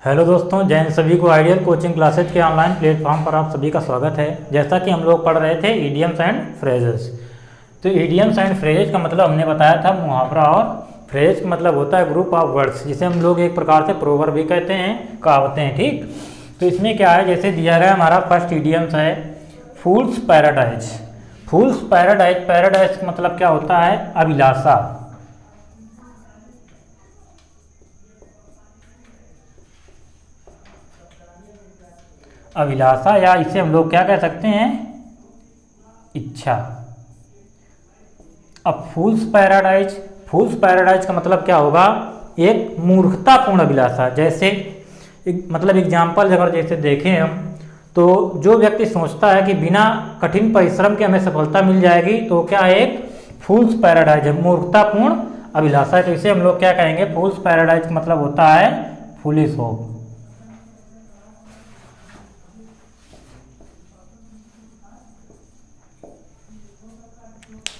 Hello दोस्तों, जैन सभी को आइडियल कोचिंग क्लासेज के ऑनलाइन प्लेटफॉर्म पर आप सभी का स्वागत है। जैसा कि हम लोग पढ़ रहे थे इडियम्स एंड फ्रेजेस। तो इडियम्स एंड फ्रेजेस का मतलब हमने बताया था मुहावरा, और फ्रेज का मतलब होता है ग्रुप ऑफ वर्ड्स, जिसे हम लोग एक प्रकार से प्रोवर्ब भी कहते हैं, कहावतें हैं। ठीक, तो इसमें क्या है, जैसे दिया गया हमारा फर्स्ट इडियम्स है फूल्स पैराडाइज। फूल्स पैराडाइज, पैराडाइज का मतलब क्या होता है, अभिलाषा। अभिलाषा, या इसे हम लोग क्या कह सकते हैं, इच्छा। अब फूल्स पैराडाइज, फूल्स पैराडाइज का मतलब क्या होगा, एक मूर्खतापूर्ण अभिलाषा। जैसे मतलब एग्जाम्पल अगर जैसे देखें हम, तो जो व्यक्ति सोचता है कि बिना कठिन परिश्रम के हमें सफलता मिल जाएगी, तो क्या एक फूल्स पैराडाइज है, मूर्खतापूर्ण अभिलाषा। तो इसे हम लोग क्या कहेंगे, फूल्स पैराडाइज का मतलब होता है फूलिश होप।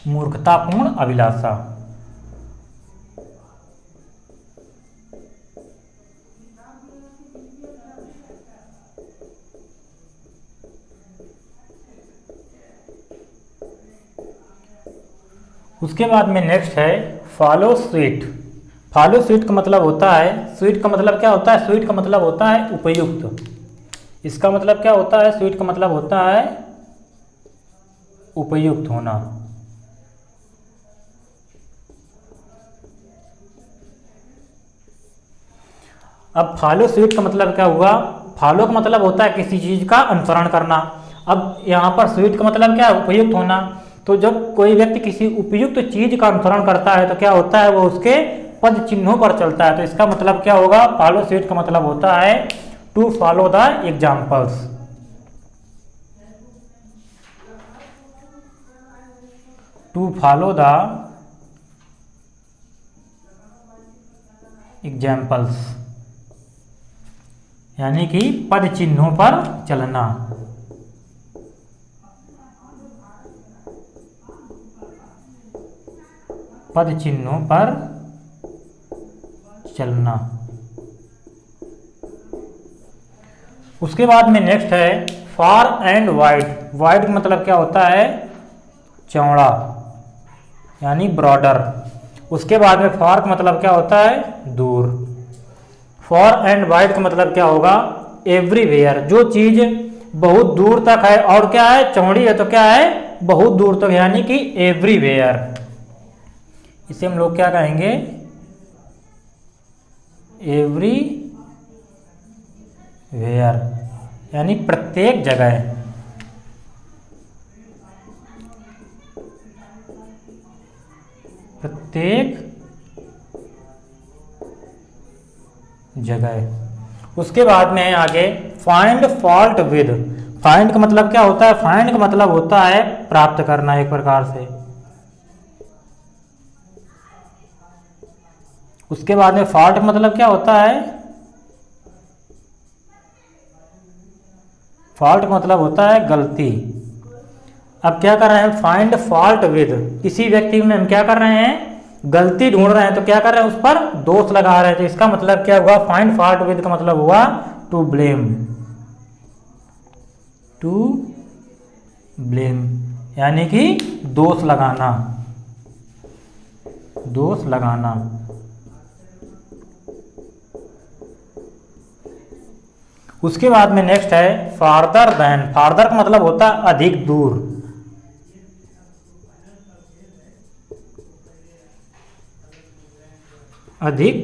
मूर्खतापूर्ण अभिलाषा। उसके बाद में नेक्स्ट है फॉलो स्वीट। फॉलो स्वीट का मतलब होता है, स्वीट का मतलब क्या होता है, स्वीट का मतलब होता है उपयुक्त। इसका मतलब क्या होता है, स्वीट का मतलब होता है उपयुक्त होना। अब फॉलो स्वीट का मतलब क्या हुआ, फॉलो का मतलब होता है किसी चीज का अनुसरण करना। अब यहाँ पर स्वीट का मतलब क्या है, उपयुक्त होना। तो जब कोई व्यक्ति किसी उपयुक्त चीज का अनुसरण करता है तो क्या होता है, वो उसके पद चिन्हों पर चलता है। तो इसका मतलब क्या होगा, फॉलो स्वीट का मतलब होता है to follow the examples. To follow the examples, यानी कि पद चिन्हों पर चलना। पद चिन्हों पर चलना। उसके बाद में नेक्स्ट है फार एंड वाइड। वाइड का मतलब क्या होता है, चौड़ा, यानी ब्रॉडर। उसके बाद में फार का मतलब क्या होता है, दूर। फॉर एंड वाइड का मतलब क्या होगा, एवरीवेयर। जो चीज बहुत दूर तक है और क्या है, चौड़ी है, तो क्या है, बहुत दूर तक, यानी कि एवरीवेयर। इसे हम लोग क्या कहेंगे, एवरीवेयर, यानी प्रत्येक जगह। प्रत्येक जगह। उसके बाद में आगे फाइंड फॉल्ट विद। फाइंड का मतलब क्या होता है, फाइंड का मतलब होता है प्राप्त करना एक प्रकार से। उसके बाद में फॉल्ट का मतलब क्या होता है, फॉल्ट का मतलब होता है गलती। अब क्या कर रहे हैं, फाइंड फॉल्ट विद, किसी व्यक्ति में हम क्या कर रहे हैं, गलती ढूंढ रहे हैं, तो क्या कर रहे हैं, उस पर दोष लगा रहे हैं। तो इसका मतलब क्या हुआ, फाइंड फॉल्ट विद का मतलब हुआ टू ब्लेम। टू ब्लेम, यानी कि दोष लगाना, दोष लगाना। उसके बाद में नेक्स्ट है फार्दर देन। फार्दर का मतलब होता है अधिक दूर। अधिक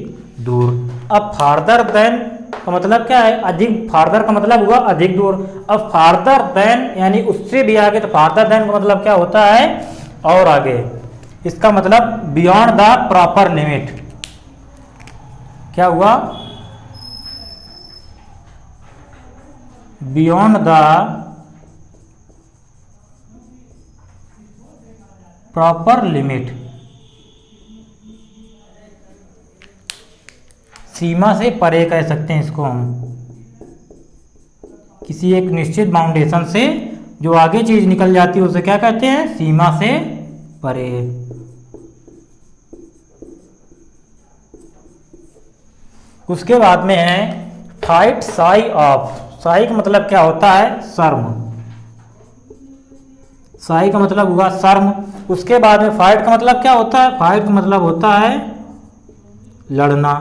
दूर। अब फार्दर देन का मतलब क्या है, अधिक। फार्दर का मतलब हुआ अधिक दूर। अब फार्दर देन यानी उससे भी आगे, तो फार्दर देन का मतलब क्या होता है, और आगे। इसका मतलब बियॉन्ड द प्रॉपर लिमिट। क्या हुआ, बियॉन्ड द प्रॉपर लिमिट, सीमा से परे कह सकते हैं इसको हम। किसी एक निश्चित बाउंडेशन से जो आगे चीज निकल जाती है उसे क्या कहते हैं, सीमा से परे। उसके बाद में है फाइट साई ऑफ, साई का मतलब क्या होता है? शर्म। साई का मतलब हुआ शर्म। उसके बाद में फाइट का मतलब क्या होता है? फाइट का मतलब होता है लड़ना।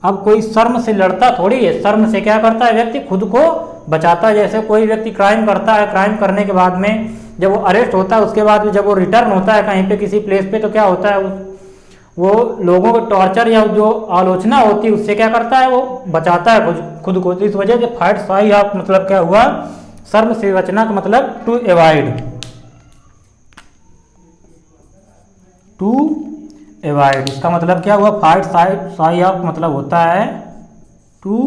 अब कोई शर्म से लड़ता थोड़ी है, शर्म से क्या करता है व्यक्ति? खुद को बचाता है। जैसे कोई व्यक्ति क्राइम करता है, क्राइम करने के बाद में जब वो अरेस्ट होता है, उसके बाद जब वो रिटर्न होता है कहीं पे किसी प्लेस पे, तो क्या होता है? वो लोगों को टॉर्चर या जो आलोचना होती है उससे क्या करता है? वो बचाता है खुद को। इस वजह से फाइट साई ऑफ मतलब क्या हुआ? शर्म से बचना का मतलब टू एवॉइड, टू एवॉइड। इसका मतलब क्या हुआ? फाइट साई ऑफ मतलब होता है टू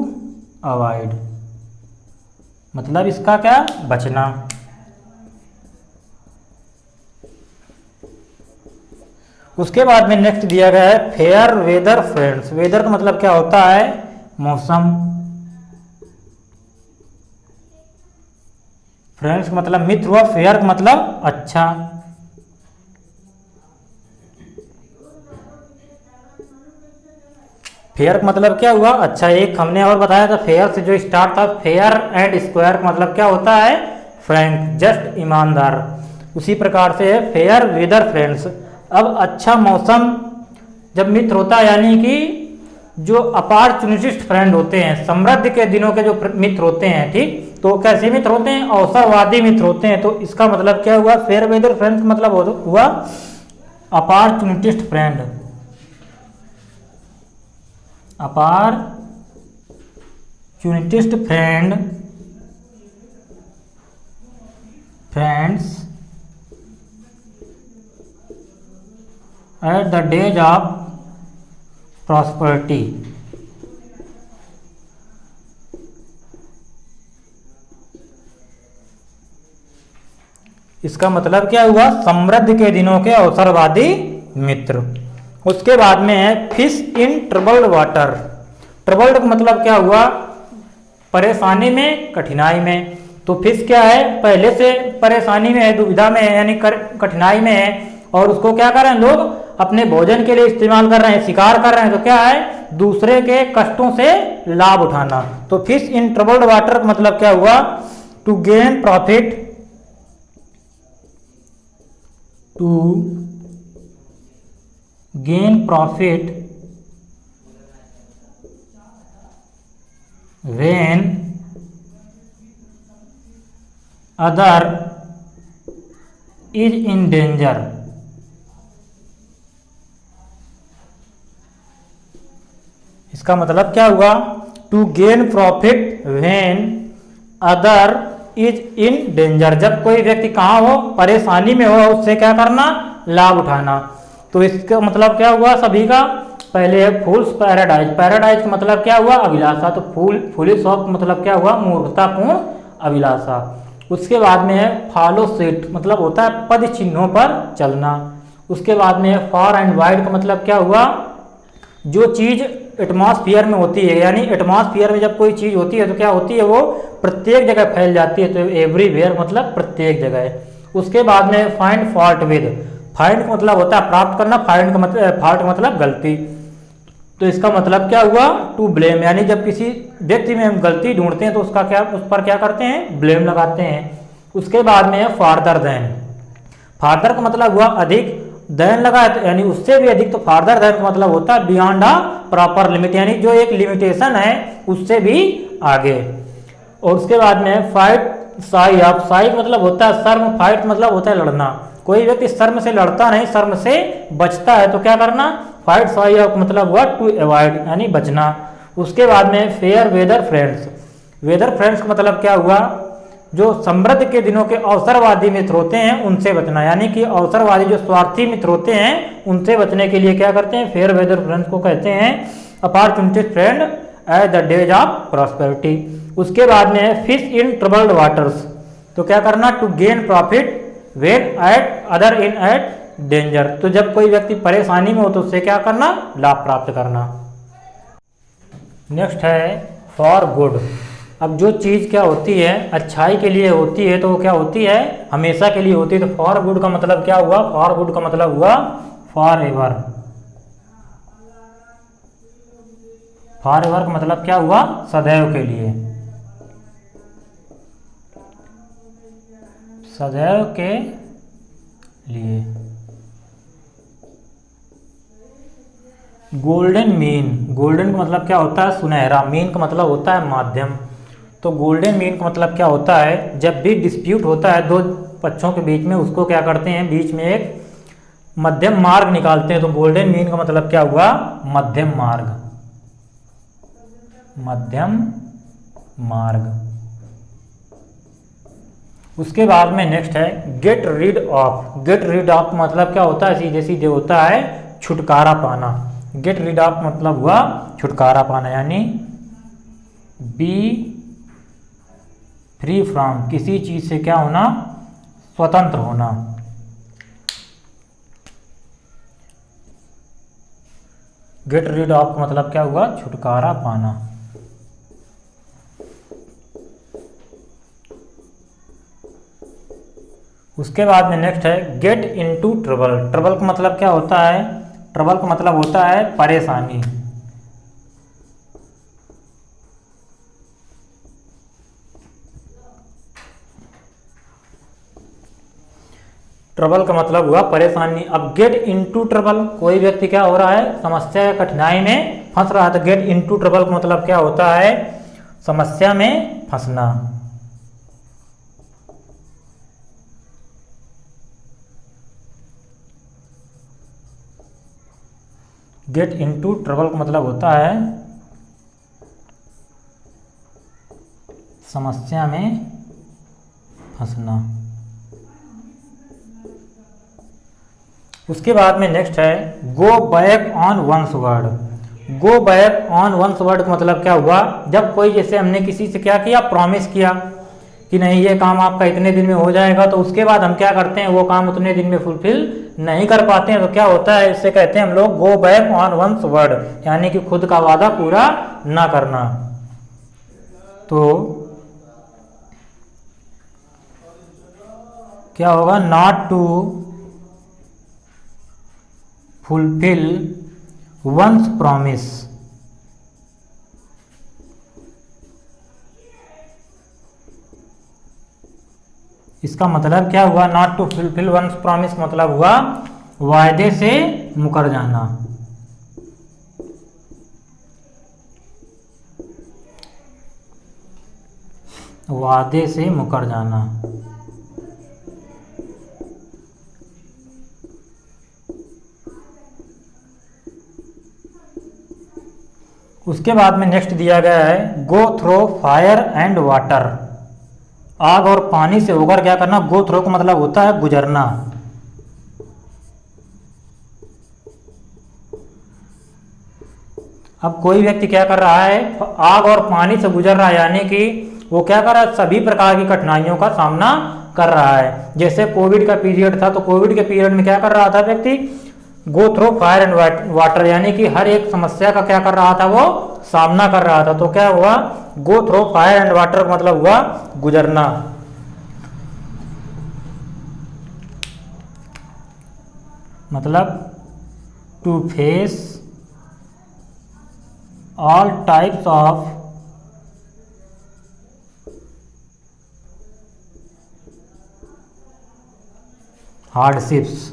अवॉइड, मतलब इसका क्या? बचना। उसके बाद में नेक्स्ट दिया गया है फेयर वेदर फ्रेंड्स। वेदर का मतलब क्या होता है? मौसम। फ्रेंड्स का मतलब मित्र हुआ। फेयर का मतलब अच्छा। फेयर का मतलब क्या हुआ? अच्छा। एक हमने और बताया था, फेयर से जो स्टार्ट था, फेयर एंड स्क्वायर का मतलब क्या होता है? फ्रैंक, जस्ट, ईमानदार। उसी प्रकार से है फेयर वेदर फ्रेंड्स। अब अच्छा मौसम जब मित्र होता है, यानी कि जो अपॉर्चुनिस्ट फ्रेंड होते हैं, समृद्धि के दिनों के जो मित्र होते हैं, ठीक, तो कैसे मित्र होते हैं? अवसरवादी मित्र होते हैं। तो इसका मतलब क्या हुआ? फेयर वेदर फ्रेंड्स मतलब हुआ opportunist friend, opportunist friends at the days of prosperity। इसका मतलब क्या हुआ? समृद्धि के दिनों के अवसरवादी मित्र। उसके बाद में है fish in troubled water. Troubled का मतलब क्या हुआ? परेशानी में, कठिनाई में। तो फिश क्या है? पहले से परेशानी में है, दुविधा में है, यानी कठिनाई में है, और उसको क्या कर रहे हैं लोग? अपने भोजन के लिए इस्तेमाल कर रहे हैं, शिकार कर रहे हैं। तो क्या है? दूसरे के कष्टों से लाभ उठाना। तो फिश इन ट्रबल्ड वाटर का मतलब क्या हुआ? To gain profit, to gain profit when other is in danger. इसका मतलब क्या हुआ? To gain profit when other is in danger. जब कोई व्यक्ति कहाँ हो? परेशानी में हो, उससे क्या करना? लाभ उठाना। तो इसका मतलब क्या हुआ? सभी का पहले है फूल्स पैराडाइज। पैराडाइज का मतलब क्या हुआ? अभिलाषा। तो फूलिश ऑफ मतलब क्या हुआ? मूर्खतापूर्ण अभिलाषा। उसके बाद में है फॉलो सीट, मतलब होता है पद चिन्हों पर चलना। उसके बाद में है फार एंड वाइड का मतलब क्या हुआ? जो चीज एटमॉस्फेयर में होती है, यानी एटमॉस्फेयर में जब कोई चीज होती है तो क्या होती है? वो प्रत्येक जगह फैल जाती है। तो एवरीवेयर मतलब प्रत्येक जगह। उसके बाद में फाइंड फॉल्ट विद। फाइंड का मतलब होता है प्राप्त करना, फाइंड का मतलब फॉल्ट मतलब गलती। तो इसका मतलब क्या हुआ? टू ब्लेम, यानी जब किसी व्यक्ति में हम गलती ढूंढते हैं तो उसका क्या, उस पर क्या करते हैं? ब्लेम लगाते हैं। उसके बाद में है फार्दर देन। फार्दर का मतलब हुआ अधिक, देन लगा है यानी उससे भी अधिक। तो फार्दर देन का मतलब होता है बियॉन्ड अ प्रॉपर लिमिट, यानी जो एक लिमिटेशन है उससे भी आगे। और उसके बाद में फाइट साई ऑफ। साई मतलब होता है शर्म, फाइट मतलब होता है लड़ना। कोई व्यक्ति शर्म से लड़ता नहीं, शर्म से बचता है। तो क्या करना? फाइट साई ऑफ मतलब हुआ टू अवॉइड, यानी बचना। उसके बाद में fair weather friends. Weather friends का मतलब क्या हुआ? जो समृद्धि के दिनों के अवसरवादी मित्र होते हैं उनसे बचना, यानी कि अवसरवादी जो स्वार्थी मित्र होते हैं उनसे बचने के लिए क्या करते हैं? फेयर वेदर फ्रेंड्स को कहते हैं opportunity friend at the days of prosperity. उसके बाद में है फिश इन ट्रबल्ड वाटर्स। तो क्या करना? To gain profit when at other in at danger. तो जब कोई व्यक्ति परेशानी में हो तो उससे क्या करना? लाभ प्राप्त करना। नेक्स्ट है फॉर गुड। अब जो चीज़ क्या होती है अच्छाई के लिए होती है तो वो क्या होती है? हमेशा के लिए होती है। तो फॉर गुड का मतलब क्या हुआ? फॉर गुड का मतलब हुआ फॉर एवर। फॉर एवर का मतलब क्या हुआ, सदैव के लिए, सदैव के लिए। गोल्डन मीन, गोल्डन का मतलब क्या होता है, सुनहरा, मीन का मतलब होता है माध्यम। तो गोल्डन मीन का मतलब क्या होता है, जब भी डिस्प्यूट होता है दो पक्षों के बीच में, उसको क्या करते हैं, बीच में एक मध्यम मार्ग निकालते हैं। तो गोल्डन मीन का मतलब क्या हुआ, मध्यम मार्ग, मध्यम मार्ग। उसके बाद में नेक्स्ट है get rid of. Get rid of मतलब क्या होता है, सीधे सीधे होता है छुटकारा पाना। गेट रीड ऑफ मतलब हुआ छुटकारा पाना, यानी बी फ्री फ्रॉम, किसी चीज से क्या होना, स्वतंत्र होना। गेट रीड ऑफ का मतलब क्या हुआ, छुटकारा पाना। उसके बाद में नेक्स्ट है गेट इनटू ट्रबल। ट्रबल का मतलब क्या होता है, ट्रबल का मतलब होता है परेशानी। ट्रबल का मतलब हुआ परेशानी। अब गेट इनटू ट्रबल, कोई व्यक्ति क्या हो रहा है, समस्या या कठिनाई में फंस रहा है, तो गेट इनटू ट्रबल का मतलब क्या होता है, समस्या में फंसना। गेट इनटू ट्रबल का मतलब होता है समस्या में फंसना। उसके बाद में नेक्स्ट है go back on one's word. Go back on one's word का मतलब क्या हुआ, जब कोई, जैसे हमने किसी से क्या किया, प्रॉमिस किया कि नहीं ये काम आपका इतने दिन में हो जाएगा, तो उसके बाद हम क्या करते हैं, वो काम उतने दिन में फुलफिल नहीं कर पाते हैं, तो क्या होता है, इससे कहते हैं हम लोग go back on one's word, यानी कि खुद का वादा पूरा ना करना। तो क्या होगा, not to fulfil one's promise. इसका मतलब क्या हुआ, not to fulfil one's promise मतलब हुआ वायदे से मुकर जाना। वादे से मुकर जाना। उसके बाद में नेक्स्ट दिया गया है गो थ्रो फायर एंड वाटर। आग और पानी से होकर क्या करना, गो थ्रो का मतलब होता है गुजरना। अब कोई व्यक्ति क्या कर रहा है, आग और पानी से गुजर रहा है, यानी कि वो क्या कर रहा है, सभी प्रकार की कठिनाइयों का सामना कर रहा है। जैसे कोविड का पीरियड था, तो कोविड के पीरियड में क्या कर रहा था व्यक्ति, गो थ्रो फायर एंड वाटर, यानी कि हर एक समस्या का क्या कर रहा था, वो सामना कर रहा था। तो क्या हुआ, go through fire and water का मतलब हुआ गुजरना। मतलब to face all types of hardships.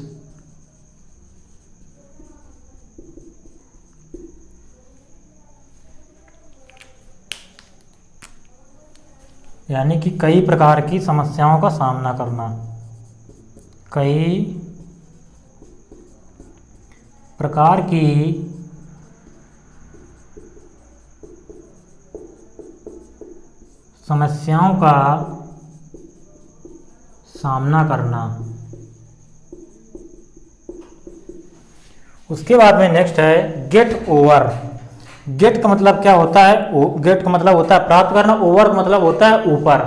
यानी कि कई प्रकार की समस्याओं का सामना करना, कई प्रकार की समस्याओं का सामना करना। उसके बाद में नेक्स्ट है गेट ओवर। गेट का मतलब क्या होता है, गेट का मतलब होता है प्राप्त करना, ओवर का मतलब होता है ऊपर।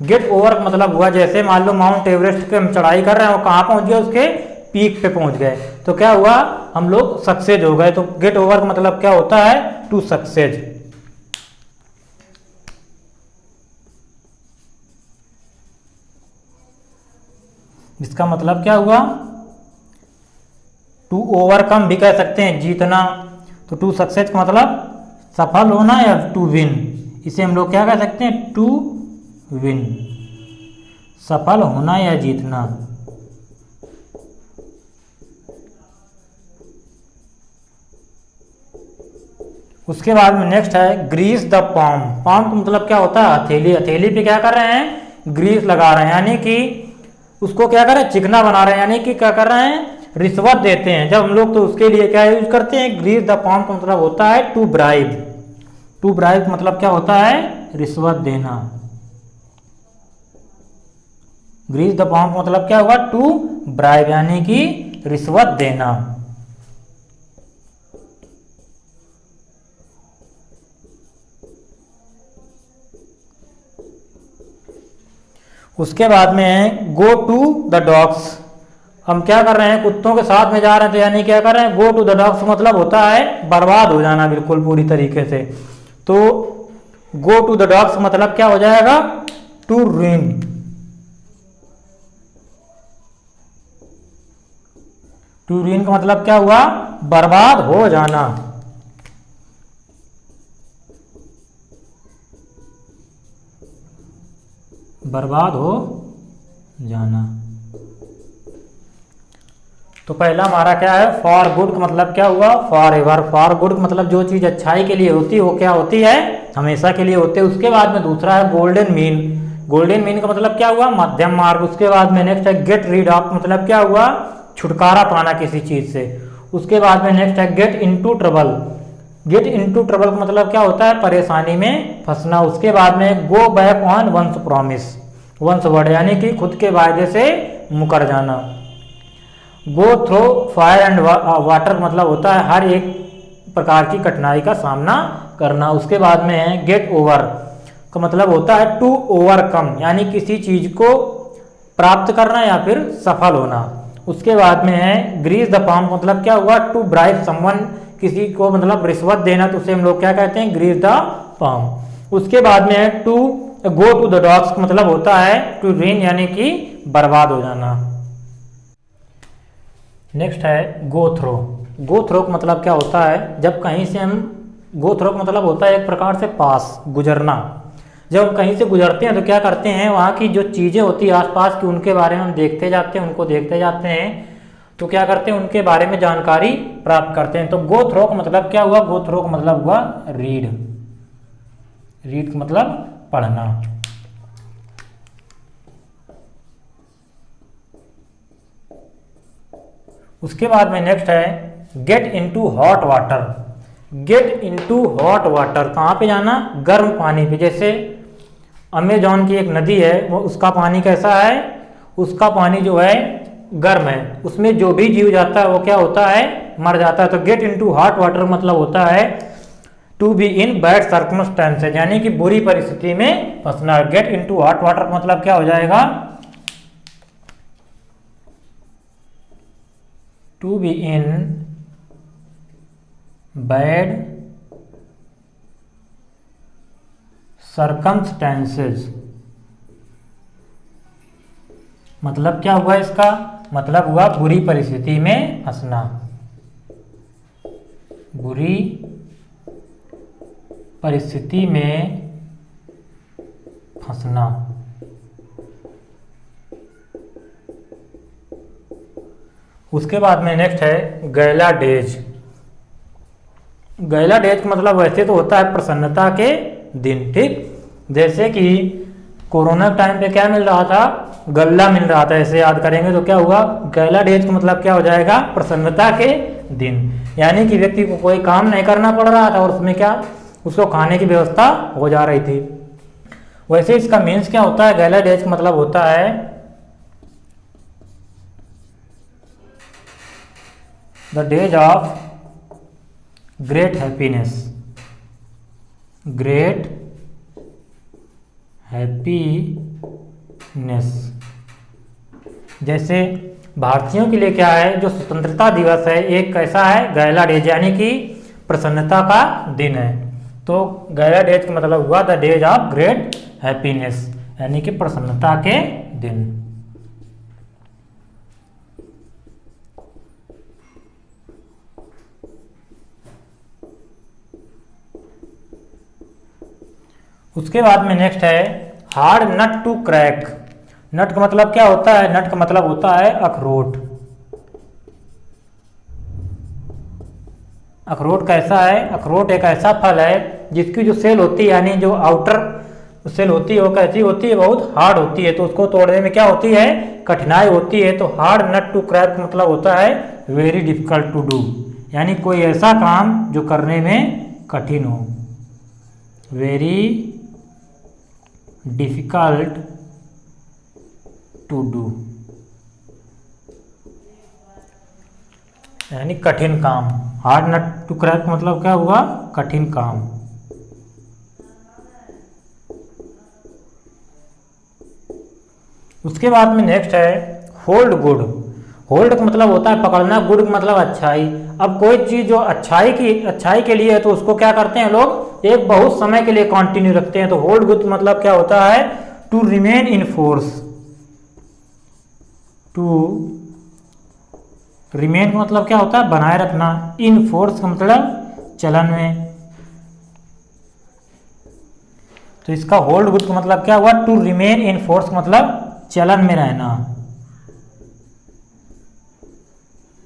गेट ओवर का मतलब हुआ, जैसे मान लो माउंट एवरेस्ट पे हम चढ़ाई कर रहे हैं, वो कहाँ पहुंच गए, उसके पीक पे पहुंच गए, तो क्या हुआ, हम लोग सक्सेस हो गए। तो गेट ओवर का मतलब क्या होता है, टू सक्सेस। इसका मतलब क्या हुआ, टू ओवरकम भी कह सकते हैं, जीतना। तो टू सक्सेस का मतलब सफल होना या टू विन, इसे हम लोग क्या कह सकते हैं, टू विन, सफल होना या जीतना। उसके बाद में नेक्स्ट है ग्रीस द पाम। पाम का मतलब क्या होता है, हथेली। हथेली पे क्या कर रहे हैं, ग्रीस लगा रहे हैं, यानी कि उसको क्या कर रहे हैं, चिकना बना रहे हैं, यानी कि क्या कर रहे हैं, रिश्वत देते हैं जब हम लोग, तो उसके लिए क्या यूज करते हैं, ग्रीस द पाम का मतलब होता है टू ब्राइब। टू ब्राइब मतलब क्या होता है, रिश्वत देना। ग्रीस द पाम का मतलब क्या हुआ, टू ब्राइब, यानी कि रिश्वत देना। उसके बाद में है गो टू द डॉग्स। हम क्या कर रहे हैं, कुत्तों के साथ में जा रहे हैं, तो यानी क्या कर रहे हैं, गो टू द डॉग्स मतलब होता है बर्बाद हो जाना बिल्कुल पूरी तरीके से। तो गो टू द डॉग्स मतलब क्या हो जाएगा, टू रूइन। टू रूइन का मतलब क्या हुआ, बर्बाद हो जाना। बर्बाद हो जाना। तो पहला हमारा क्या है, फॉर गुड का मतलब क्या हुआ, फॉर एवर। फॉर गुड का मतलब जो चीज अच्छाई के लिए होती है वो क्या होती है, हमेशा के लिए होते हैं। उसके बाद में दूसरा है गोल्डन मीन। गोल्डन मीन का मतलब क्या हुआ, मध्यम मार्ग। उसके बाद में नेक्स्ट है गेट रीड ऑफ, मतलब क्या हुआ, छुटकारा पाना किसी चीज से। उसके बाद में नेक्स्ट है get into trouble. Get into trouble का मतलब क्या होता है, परेशानी में फंसना। उसके बाद में go back on one's promise, one's word, यानी कि खुद के वायदे से मुकर जाना। Go through fire and water मतलब होता है हर एक प्रकार की कठिनाई का सामना करना। उसके बाद में है गेट ओवर का मतलब होता है टू ओवरकम, यानी किसी चीज को प्राप्त करना या फिर सफल होना। उसके बाद में है ग्रीस द पाम, मतलब क्या हुआ, टू ब्राइब समवन, किसी को मतलब रिश्वत देना, तो उसे हम लोग क्या कहते हैं, ग्रीस द पाम। उसके बाद में है to go to the dogs, मतलब होता है टू रीन, यानी कि बर्बाद हो जाना। नेक्स्ट है गो थ्रो। गो थ्रो का मतलब क्या होता है, जब कहीं से हम, गो थ्रो का मतलब होता है एक प्रकार से पास, गुजरना। जब हम कहीं से गुजरते हैं तो क्या करते हैं, वहाँ की जो चीज़ें होती है आसपास की, उनके बारे में हम देखते जाते हैं, उनको देखते जाते हैं, तो क्या करते हैं, उनके बारे में जानकारी प्राप्त करते हैं। तो गो थ्रो का मतलब क्या हुआ, गो थ्रो का मतलब हुआ रीड। रीड का मतलब पढ़ना। उसके बाद में नेक्स्ट है get into hot water. Get into hot water, कहाँ पे जाना, गर्म पानी पे। जैसे अमेजॉन की एक नदी है, वो उसका पानी कैसा है, उसका पानी जो है गर्म है, उसमें जो भी जीव जाता है वो क्या होता है, मर जाता है। तो गेट इनटू हॉट वाटर मतलब होता है to be in bad circumstances, यानी कि बुरी परिस्थिति में फंसना। गेट इनटू हॉट वाटर मतलब क्या हो जाएगा, to be in bad circumstances. मतलब क्या हुआ इसका, मतलब हुआ बुरी परिस्थिति में फंसना, बुरी परिस्थिति में फंसना। उसके बाद में नेक्स्ट है गैला डेज। गैला डेज का मतलब वैसे तो होता है प्रसन्नता के दिन, ठीक। जैसे कि कोरोना टाइम पे क्या मिल रहा था, गल्ला मिल रहा था, ऐसे याद करेंगे तो क्या हुआ, गैला डेज का मतलब क्या हो जाएगा, प्रसन्नता के दिन, यानी कि व्यक्ति को कोई काम नहीं करना पड़ रहा था और उसमें क्या, उसको खाने की व्यवस्था हो जा रही थी। वैसे इसका मीन्स क्या होता है, गैला डेज का मतलब होता है the days of great happiness. Great happiness. जैसे भारतीयों के लिए क्या है, जो स्वतंत्रता दिवस है, एक कैसा है, गैला डेज, यानी कि प्रसन्नता का दिन है। तो गैला डेज का मतलब हुआ the days of great happiness, यानी कि प्रसन्नता के दिन। उसके बाद में नेक्स्ट है हार्ड नट टू क्रैक। नट का मतलब क्या होता है? नट का मतलब होता है अखरोट। अखरोट कैसा है? अखरोट एक ऐसा फल है जिसकी जो सेल होती है यानी जो आउटर सेल होती है वो कैसी होती है? बहुत हार्ड होती है, तो उसको तोड़ने में क्या होती है? कठिनाई होती है। तो हार्ड नट टू क्रैक मतलब होता है वेरी डिफिकल्ट टू डू, यानी कोई ऐसा काम जो करने में कठिन हो। वेरी डिफिकल्ट टू डू यानी कठिन काम। हार्ड नट टू क्रैक मतलब क्या हुआ? कठिन काम। उसके बाद में नेक्स्ट है होल्ड गुड। होल्ड का मतलब होता है पकड़ना, गुड का मतलब अच्छाई। अब कोई चीज जो अच्छाई के लिए है तो उसको क्या करते हैं लोग? एक बहुत समय के लिए कंटिन्यू रखते हैं। तो होल्ड गुड मतलब क्या होता है? To remain in force. To remain का मतलब क्या होता है? बनाए रखना। इन फोर्स का मतलब चलन में। तो इसका होल्ड गुड का मतलब क्या हुआ? टू रिमेन इन फोर्स मतलब चलन में रहना,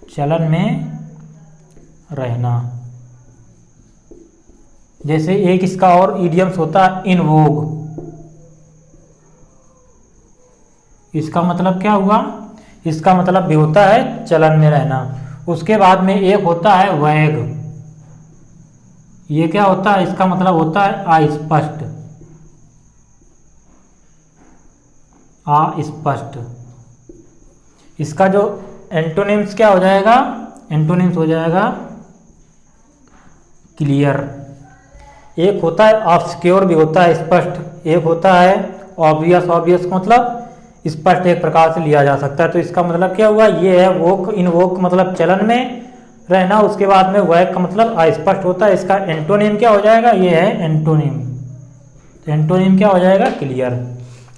चलन में रहना। जैसे एक इसका और इडियम्स होता है इन वोग। इसका मतलब क्या हुआ? इसका मतलब भी होता है चलन में रहना। उसके बाद में एक होता है वैग। ये क्या होता है? इसका मतलब होता है अस्पष्ट। अस्पष्ट। इसका जो एंटोनिम्स क्या हो जाएगा? एंटोनिम्स हो जाएगा क्लियर। एक होता है ऑब्सक्योर भी होता है स्पष्ट। एक होता है ऑब्वियस। ऑब्वियस मतलब स्पष्ट एक प्रकार से लिया जा सकता है। तो इसका मतलब क्या हुआ? ये है वोक। इन वोक मतलब चलन में रहना। उसके बाद में वैक का मतलब अस्पष्ट होता है। इसका एंटोनिम क्या हो जाएगा? ये है एंटोनिम। तो एंटोनिम क्या हो जाएगा? क्लियर।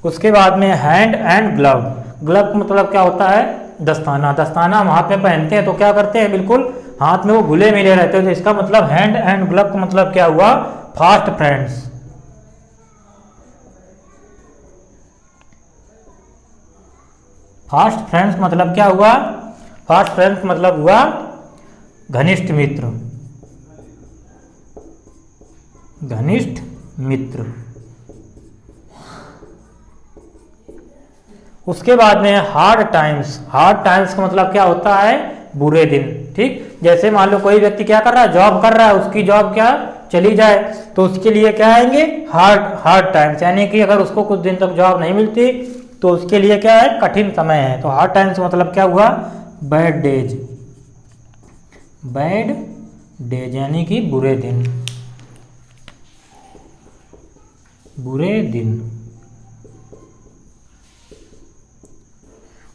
उसके बाद में हैंड एंड ग्लव। ग्लव का मतलब क्या होता है? दस्ताना। दस्ताना हम हाथ में पहनते हैं तो क्या करते हैं? बिल्कुल हाथ में वो घुले मिले रहते हैं। तो इसका मतलब हैंड एंड ग्लव का मतलब क्या हुआ? Fast friends. फास्ट फ्रेंड्स मतलब क्या हुआ? फास्ट फ्रेंड्स मतलब हुआ घनिष्ठ मित्र। घनिष्ठ मित्र। उसके बाद में हार्ड टाइम्स। हार्ड टाइम्स का मतलब क्या होता है? बुरे दिन। ठीक, जैसे मान लो कोई व्यक्ति क्या कर रहा है? जॉब कर रहा है, उसकी जॉब क्या चली जाए तो उसके लिए क्या आएंगे? Hard times. यानी कि अगर उसको कुछ दिन तक जॉब नहीं मिलती तो उसके लिए क्या है? कठिन समय है। तो हार्ड टाइम्स मतलब क्या हुआ? Bad days. बैड डेज यानी कि बुरे दिन। बुरे दिन।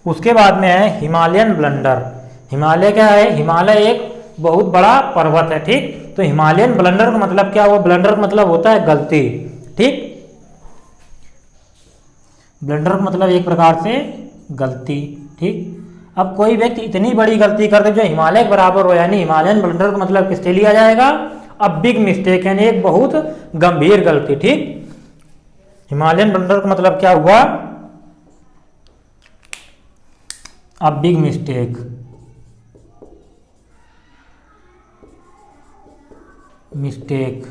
उसके बाद में है हिमालयन ब्लंडर। हिमालय क्या है? हिमालय एक बहुत बड़ा पर्वत है। ठीक, तो हिमालयन ब्लंडर का मतलब क्या हुआ? ब्लंडर का मतलब होता है गलती। ठीक, ब्लंडर का मतलब एक प्रकार से गलती। ठीक, अब कोई व्यक्ति इतनी बड़ी गलती कर दे जो हिमालय के बराबर हो, यानी हिमालयन ब्लंडर का मतलब किससे लिया जाएगा? अब बिग मिस्टेक यानी एक बहुत गंभीर गलती। ठीक, हिमालयन ब्लंडर का मतलब क्या हुआ? अब बिग मिस्टेक। मिस्टेक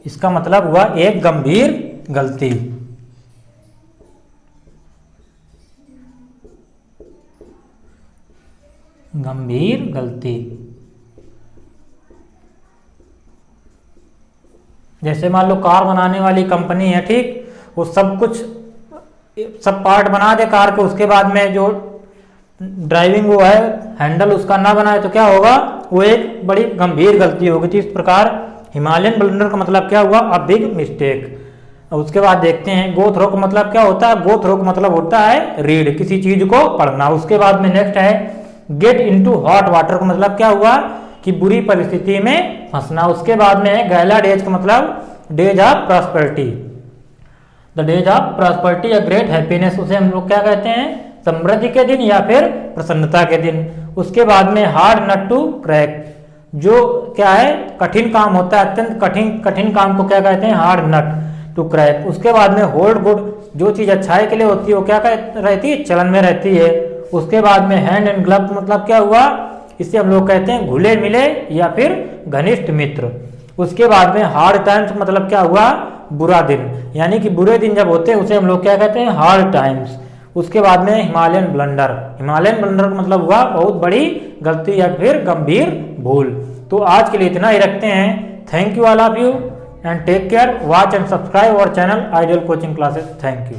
इसका मतलब हुआ एक गंभीर गलती। गंभीर गलती। जैसे मान लो कार बनाने वाली कंपनी है। ठीक, वो सब पार्ट बना दे कार के, उसके बाद में जो ड्राइविंग वो है हैंडल उसका ना बनाए तो क्या होगा? वो एक बड़ी गंभीर गलती होगी। तो इस प्रकार हिमालयन ब्लंडर का मतलब क्या हुआ? A big mistake. उसके बाद देखते हैं गो थ्रो का मतलब क्या होता है? गो थ्रो का मतलब होता है रीड, किसी चीज को पढ़ना। उसके बाद में नेक्स्ट है गेट इनटू हॉट वाटर का मतलब क्या हुआ? कि बुरी परिस्थिति में फंसना। उसके बाद में है गैला डेज का मतलब days of prosperity. The days of prosperity या ग्रेट हैप्पीनेस, उसे हम लोग क्या कहते हैं? समृद्धि के दिन या फिर प्रसन्नता के दिन। उसके बाद में हार्ड नट टू क्रैक। जो क्या है कठिन काम होता है, अत्यंत कठिन काम को क्या कहते हैं, हार्ड नट टू क्रैक। उसके बाद में होल्ड गुड, जो चीज़ अच्छाई के लिए होती है वो क्या रहती है, चलन में रहती है। उसके बाद में हैंड एंड ग्लव मतलब क्या हुआ, इसे हम लोग कहते हैं घुले मिले या फिर घनिष्ठ मित्र। उसके बाद में हार्ड टाइम्स मतलब क्या हुआ, बुरा दिन, यानी कि बुरे दिन जब होते हैं उसे हम लोग क्या कहते हैं, हार्ड टाइम्स। उसके बाद में हिमालयन ब्लंडर, हिमालयन ब्लंडर का मतलब हुआ बहुत बड़ी गलती या फिर गंभीर भूल। तो आज के लिए इतना ही रखते हैं। Thank you all of you and take care, watch and subscribe our channel ideal coaching classes. Thank you.